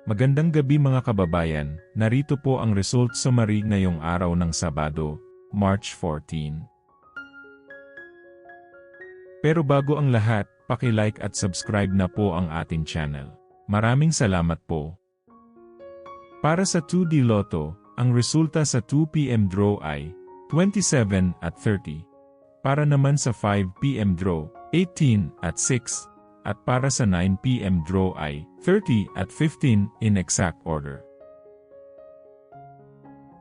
Magandang gabi mga kababayan, narito po ang result summary ngayong araw ng Sabado, March 14. Pero bago ang lahat, paki-like at subscribe na po ang ating channel. Maraming salamat po. Para sa 2D Lotto, ang resulta sa 2 PM draw ay 27 at 30. Para naman sa 5 PM draw, 18 at 6. At para sa 9 PM draw ay 30 at 15 in exact order.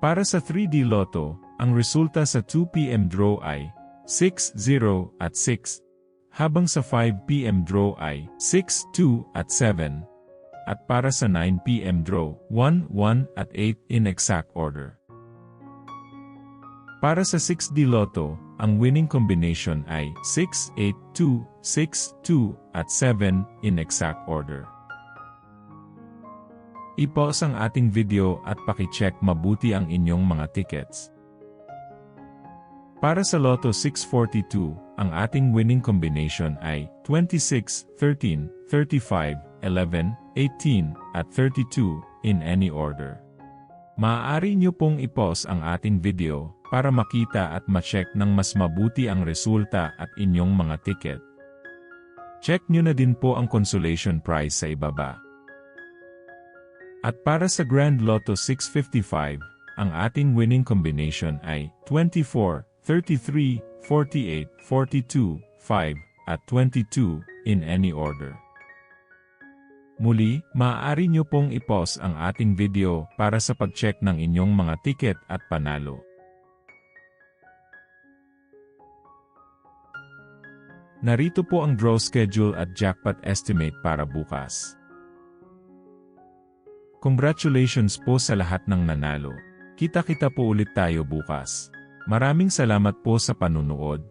Para sa 3D Lotto, ang resulta sa 2 PM draw ay 6, 0 at 6, habang sa 5 PM draw ay 6, 2 at 7, at para sa 9 PM draw, 1, 1 at 8 in exact order. Para sa 6D Lotto, ang winning combination ay 6, 8, 2, 6, 2, at 7 in exact order. I-pause ang ating video at paki-check mabuti ang inyong mga tickets. Para sa Lotto 642, ang ating winning combination ay 26, 13, 35, 11, 18, at 32 in any order. Maaari nyo pong i-pause ang ating video para makita at ma-check ng mas mabuti ang resulta at inyong mga ticket. Check nyo na din po ang consolation prize sa ibaba. At para sa Grand Lotto 655, ang ating winning combination ay 24, 33, 48, 42, 5, at 22 in any order. Muli, maaari nyo pong i-pause ang ating video para sa pag-check ng inyong mga ticket at panalo. Narito po ang draw schedule at jackpot estimate para bukas. Congratulations po sa lahat ng nanalo. Kita-kita po ulit tayo bukas. Maraming salamat po sa panunood.